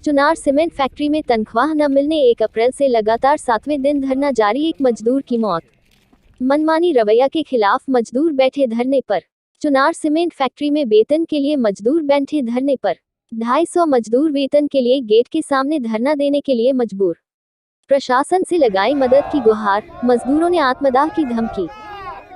Chunar cement factory में तनख्वाह न मिलने 1 अप्रैल से लगातार 7वें दिन धरना जारी, एक मजदूर की मौत। मनमानी रवैया के खिलाफ मजदूर बैठे धरने पर। चुनार सीमेंट फैक्ट्री में वेतन के लिए मजदूर बैठे धरने पर। 250 मजदूर वेतन के लिए गेट के सामने धरना देने के लिए मजबूर। प्रशासन से लगाई मदद की गुहार, मजदूरों ने आत्मदाह की धमकी।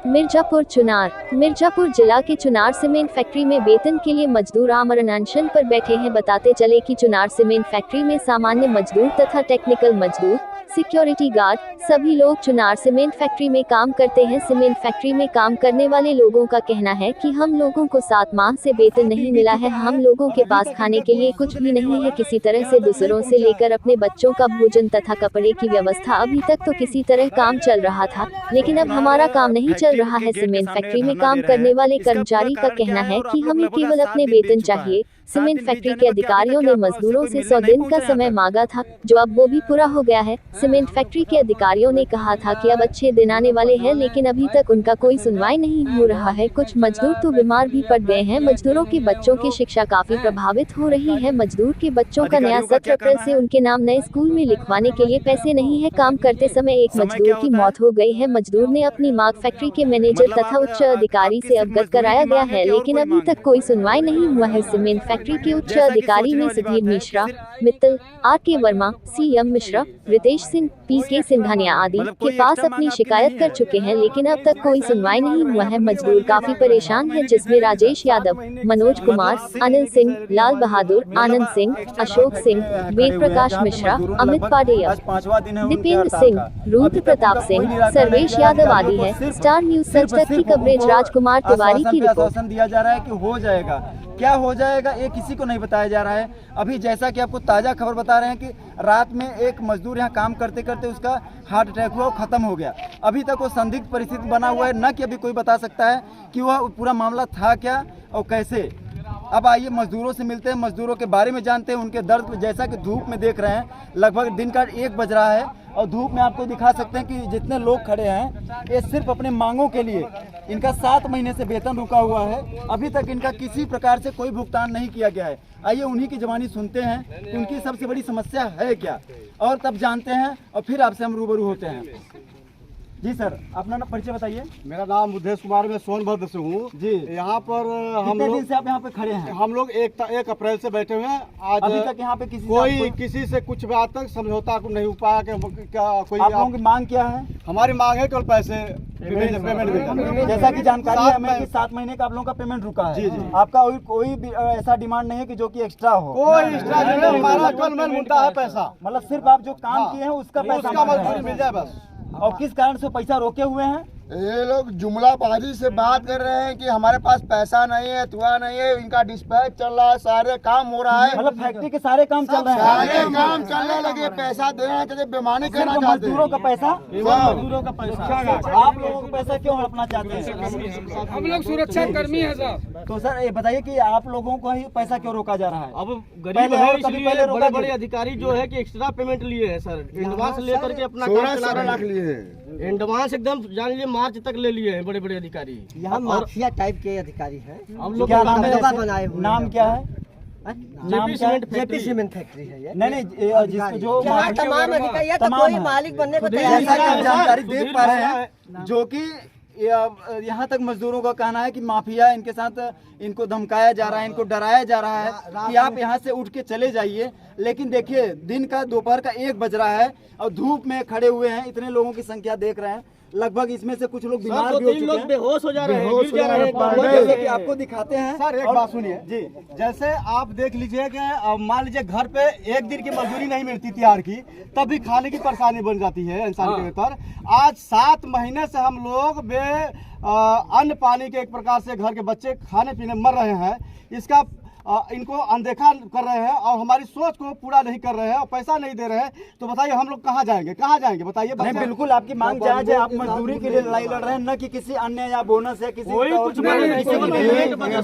मिर्जापुर जिला के चुनार सीमेंट फैक्ट्री में वेतन के लिए मजदूर आमरण अनशन पर बैठे हैं। बताते चले कि चुनार सीमेंट फैक्ट्री में सामान्य मजदूर तथा टेक्निकल मजदूर, सिक्योरिटी गार्ड सभी लोग चुनार सीमेंट फैक्ट्री में काम करते हैं। सीमेंट फैक्ट्री में काम करने वाले लोगों का कहना है कि हम लोगों को 7 माह से वेतन नहीं मिला है। हम लोगों के पास खाने के लिए कुछ भी नहीं है। किसी तरह से दूसरों से लेकर अपने बच्चों का भोजन तथा कपड़े की व्यवस्था। अभी तक तो किसी तरह काम चल रहा था, लेकिन अब हमारा काम नहीं चल रहा है। सीमेंट फैक्ट्री में काम करने वाले कर्मचारी का कहना है कि हमें केवल अपने वेतन चाहिए। सीमेंट फैक्ट्री के अधिकारियों ने मजदूरों से 100 दिन का समय मांगा था, जो अब वो भी पूरा हो गया है। सीमेंट फैक्ट्री के अधिकारियों ने कहा था कि अब अच्छे दिन आने वाले हैं, लेकिन अभी तक उनका कोई सुनवाई नहीं हो रहा है। कुछ मजदूर तो बीमार भी पड़ गए हैं। मजदूरों के बच्चों की शिक्षा काफी प्रभावित हो रही है। मजदूर के बच्चों का नया 17 अप्रैल से उनके नाम नए स्कूल में लिखवाने के लिए पैसे नहीं है। काम करते समय एक मजदूर की मौत हो गई है। मजदूर ने अपनी मांग फैक्ट्री के मैनेजर तथा उच्च अधिकारी से अवगत कराया गया है, लेकिन अभी तक कोई सुनवाई नहीं हुआ है। सीमेंट फैक्ट्री के उच्च अधिकारी में Sudhir Mishra, Mittal, R K. Verma, C M. Mishra, Ritesh Singh, P K. Singhania आदि के पास अपनी शिकायत कर चुके हैं, लेकिन अब तक कोई सुनवाई नहीं हुआ है। मजदूर काफी परेशान है, जिसमें राजेश यादव, मनोज कुमार, अनिल सिंह, लाल बहादुर, आनंद सिंह, अशोक सिंह, वेद प्रकाश मिश्रा, अमित पाडेय, दीपेंद्र सिंह, रुद्र प्रताप सिंह, सर्वेश यादव आदि है। स्टार न्यूज सच तक की कवरेज राजकुमार तिवारी की रिपोर्ट। दिया जा रहा है कि हो जाएगा, क्या हो जाएगा ये किसी को नहीं बताया जा रहा है। अभी जैसा कि आपको ताज़ा खबर बता रहे हैं कि रात में एक मजदूर यहाँ काम करते करते उसका हार्ट अटैक हुआ, खत्म हो गया। अभी तक वो संदिग्ध परिस्थिति बना हुआ है, न कि अभी कोई बता सकता है कि वह पूरा मामला था क्या और कैसे। अब आइए मजदूरों से मिलते हैं, मजदूरों के बारे में जानते हैं, उनके दर्द। जैसा कि धूप में देख रहे हैं, लगभग दिन का 1 बज रहा है और धूप में आपको दिखा सकते हैं कि जितने लोग खड़े हैं ये सिर्फ अपने मांगों के लिए। इनका 7 महीने से वेतन रुका हुआ है, अभी तक इनका किसी प्रकार से कोई भुगतान नहीं किया गया है। आइए उन्हीं की जुबानी सुनते हैं कि उनकी सबसे बड़ी समस्या है क्या, और तब जानते हैं और फिर आपसे हम रूबरू होते हैं। जी सर, अपना परिचय बताइए। मेरा नाम बुद्धेश कुमार, मैं सोनभद्र से हूँ जी। यहाँ पर हम लोग दिन से आप यहाँ पे खड़े हैं? हम लोग 1 अप्रैल से बैठे हुए हैं। आज अभी तक यहाँ पे किसी से कुछ भी आज तक समझौता नहीं हो पाया। कोई आप लोगों की मांग क्या है? हमारी मांग है केवल पैसे पेमेंट। जैसा कि जानकारी है हमें कि 7 महीने का आप लोगों का पेमेंट रुका है। जी जी। आपका कोई भी ऐसा डिमांड नहीं है कि जो कि एक्स्ट्रा हो? कोई एक्स्ट्रा नहीं, हमारा केवल मुद्दा है पैसा। मतलब सिर्फ आप जो काम किए हैं उसका पैसा मजदूरी मिल जाए बस। और किस कारण से पैसा रोके हुए हैं? ये लोग जुमलाबाजी से बात कर रहे हैं कि हमारे पास पैसा नहीं है, तुआ नहीं है। इनका डिस्पैच चल रहा है, सारे काम हो रहा है। मतलब फैक्ट्री के सारे काम चल रहे हैं? सारे काम चलने लगे, पैसा देना चाहिए, बेमानी करना चाहते हैं। मजदूरों का पैसा, मजदूरों का पैसा, आप लोगों का पैसा क्यों हड़पना चाहते हैं? हम लोग सुरक्षा कर्मी हैं सर। तो सर ये बताइए कि आप लोगों को ही पैसा क्यों रोका जा रहा है? अब गरीब है, इसलिए बड़े बड़े अधिकारी जो है कि एक्स्ट्रा पेमेंट लिए हैं सर। एडवांस लेकर के अपना काम चला रहे लाख लिए हैं। एडवांस एकदम जान लीजिए मार्च तक ले लिए हैं बड़े बड़े अधिकारी। यहाँ माफिया टाइप के अधिकारी हैं। हम लोग क्या नाम है? बनाए हुए नाम क्या है? जेपी सीमेंट फैक्ट्री है ये। नहीं, जो तमाम अधिकारी, तो कोई मालिक बनने को तैयार जैसा कि आप जानकारी देख पा रहे हैं, जो कि यहाँ तक मजदूरों का कहना है कि माफिया इनके साथ, इनको धमकाया जा रहा है, इनको डराया जा रहा है कि आप यहाँ से उठ के चले जाइए। लेकिन देखिए दिन का दोपहर का 1 बज रहा है और धूप में खड़े हुए हैं। इतने लोगों की संख्या देख रहे हैं, लगभग इसमें से कुछ लोग बीमार भी हो चुके हैं, बेहोश हो जा रहे हैं, गिर जा रहे हैं। जैसे कि आपको दिखाते हैं सर, एक बात सुनिए जी। जैसे आप देख लीजिए कि मान लीजिए घर पे 1 दिन की मजदूरी नहीं मिलती तैयार की, तब भी खाने की परेशानी बन जाती है इंसान के ऊपर। आज 7 महीने से हम लोग अन्न पानी के एक प्रकार से घर के बच्चे खाने पीने मर रहे हैं। इसका इनको अनदेखा कर रहे हैं और हमारी सोच को पूरा नहीं कर रहे हैं और पैसा नहीं दे रहे हैं। तो बताइए हम लोग कहाँ जाएंगे बताइए। नहीं, बिल्कुल आपकी मांग जायज है। आप मजदूरी के लिए लड़ाई लड़ रहे हैं, न कि किसी अन्य या बोनस या किसी कुछ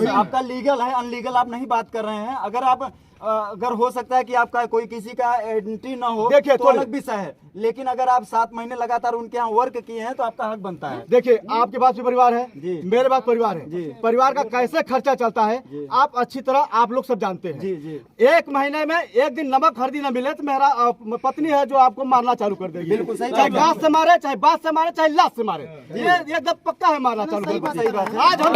आपका लीगल है, अनलीगल आप नहीं बात कर रहे हैं। अगर आप अगर हो सकता है कि आपका कोई किसी का एंट्री ना हो देखिए, तो अलग विषय है, लेकिन अगर आप 7 महीने लगातार उनके यहाँ वर्क किए हैं तो आपका हक बनता है। देखिए, आपके पास भी परिवार है, जी। मेरे पास परिवार जी। है, परिवार का कैसे खर्चा चलता है जी। आप अच्छी तरह आप लोग सब जानते हैं। जी जी 1 महीने में 1 दिन नमक हल्दी न मिले तो मेरा पत्नी है जो आपको मारना चालू कर देगी। बिल्कुल सही चाहे बात है। गाछ से मारे, चाहे बात से मारे, चाहे लात से मारे, ये एकदम पक्का है मारना चालू कर देगी। सही बात है। आज हम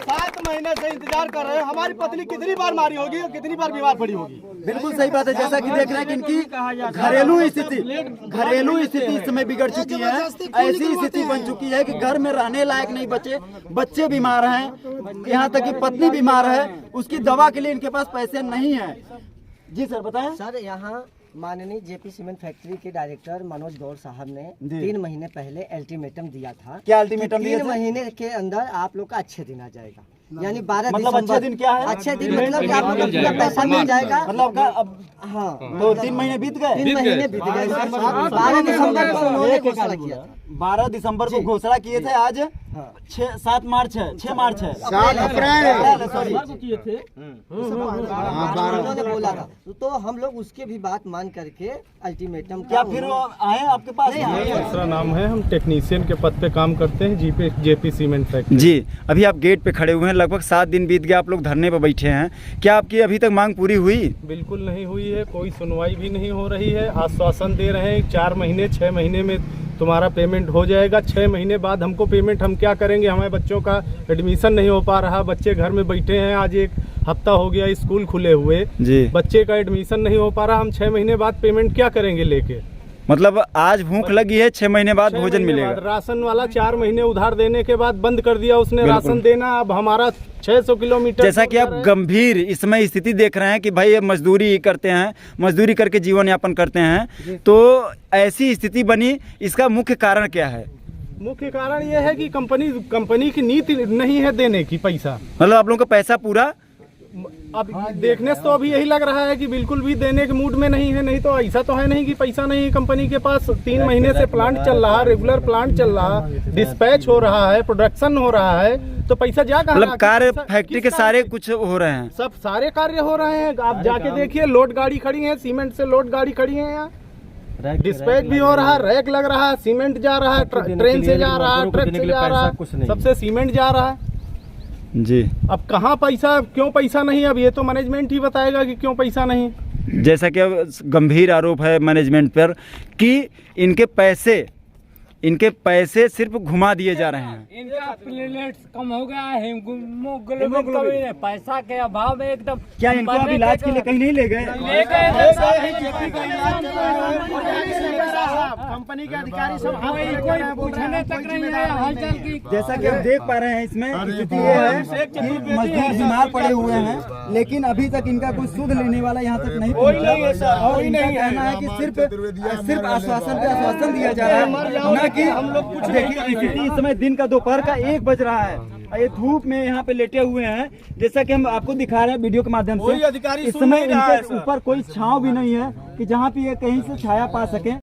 7 महीने से इंतजार कर रहे हैं, हमारी पत्नी कितनी बार मारी होगी और कितनी बार बीमार पड़ी होगी। बिल्कुल सही बात है। जैसा कि देख रहे हैं कि इनकी घरेलू स्थिति इस समय बिगड़ चुकी है, ऐसी स्थिति बन चुकी है कि घर में रहने लायक नहीं बचे, बच्चे बीमार हैं, यहाँ तक कि पत्नी बीमार है, उसकी दवा के लिए इनके पास पैसे नहीं है। जी सर बताएं। सर, यहाँ माननीय जेपी सीमेंट फैक्ट्री के डायरेक्टर मनोज गौर साहब ने जी। 3 महीने पहले अल्टीमेटम दिया था। क्या अल्टीमेटम दिया 3 था? महीने के अंदर आप लोग का अच्छे दिन आ जाएगा, यानी 12 मतलब दिसंबर। अच्छे दिन क्या है? अच्छे दिन मतलब कि आप लोग का पूरा पैसा मिल जाएगा। मतलब आपका अब हाँ, तो 3 महीने बीत गए। 3 महीने बीत गए। 12 दिसंबर को उन्होंने घोषणा किया था। 12 दिसंबर को घोषणा किए थे, आज 7 मार्च है, 6 मार्च है, 7 अप्रैल सॉरी। उन्होंने बोला था, तो हम लोग उसके भी बात मान करके अल्टीमेटम क्या फिर वो आए आपके पास? दूसरा नाम है, हम टेक्नीशियन के पद पे काम करते हैं जेपी सीमेंट फैक्ट्री। जी, अभी आप गेट पे खड़े हुए हैं, लगभग 7 दिन बीत गए, आप लोग धरने पे बैठे हैं, क्या आपकी अभी तक मांग पूरी हुई? बिल्कुल नहीं हुई है, कोई सुनवाई भी नहीं हो रही है। आश्वासन दे रहे हैं 4 महीने 6 महीने में तुम्हारा पेमेंट हो जाएगा। 6 महीने बाद हमको पेमेंट, हम क्या करेंगे? हमारे बच्चों का एडमिशन नहीं हो पा रहा, बच्चे घर में बैठे हैं, आज 1 हफ्ता हो गया स्कूल खुले हुए जी। बच्चे का एडमिशन नहीं हो पा रहा, हम 6 महीने बाद पेमेंट क्या करेंगे लेके? मतलब आज भूख लगी है, 6 महीने बाद 6 भोजन महीने मिलेगा। बाद। राशन वाला 4 महीने उधार देने के बाद बंद कर दिया उसने बिल्कुल। राशन देना। अब हमारा 600 किलोमीटर, जैसा कि आप गंभीर इस समय स्थिति देख रहे हैं कि भाई ये मजदूरी करते हैं, मजदूरी करके जीवन यापन करते हैं, तो ऐसी स्थिति बनी, इसका मुख्य कारण क्या है? मुख्य कारण ये है कि कंपनी की नीति नहीं है देने की पैसा। मतलब आप लोगों का पैसा पूरा अब देखने से तो अभी यही लग रहा है कि बिल्कुल भी देने के मूड में नहीं है। नहीं तो ऐसा तो है नहीं कि पैसा नहीं है कंपनी के पास। 3 महीने से प्लांट चल रहा, रेगुलर प्लांट चल रहा, डिस्पैच हो रहा है, प्रोडक्शन हो रहा है, तो पैसा जा कहाँ? मतलब कार्य फैक्ट्री के सारे कुछ हो रहे हैं, सब सारे कार्य हो रहे हैं। आप जाके देखिए, लोड गाड़ी खड़ी है, सीमेंट से लोड गाड़ी खड़ी है यहाँ, डिस्पैच भी हो रहा है, रैक लग रहा है, सीमेंट जा रहा है, ट्रेन से जा रहा है, ट्रक से जा रहा है, सबसे सीमेंट जा रहा है जी। अब कहाँ पैसा, क्यों पैसा नहीं? अब ये तो मैनेजमेंट ही बताएगा कि क्यों पैसा नहीं। जैसा कि अब गंभीर आरोप है मैनेजमेंट पर कि इनके पैसे सिर्फ घुमा दिए जा रहे हैं। इनका प्लेटलेट्स कम हो गया है, हीमोग्लोबिन कम है, पैसा के अभाव में एकदम। क्या इनको अब इलाज के लिए कहीं नहीं ले गए? कंपनी के अधिकारी सब कोई पूछने तक नहीं है हालचाल की। जैसा कि आप देख पा रहे हैं, इसमें स्थिति ये है कि मजदूर बीमार पड़े हुए हैं, लेकिन अभी तक इनका कोई सुध लेने वाला यहाँ तक नहीं पहुँचा। और इनका कहना है कि सिर्फ आश्वासन पे आश्वासन दिया जा रहा है, न कि हम लोग कुछ। देखिए स्थिति इस समय दिन का दोपहर का 1 बज रहा है, ये धूप में यहाँ पे लेटे हुए हैं, जैसा कि हम आपको दिखा रहे हैं वीडियो के माध्यम से। इस समय इनके ऊपर कोई छांव भी नहीं है कि जहाँ पे ये कहीं से छाया पा सके।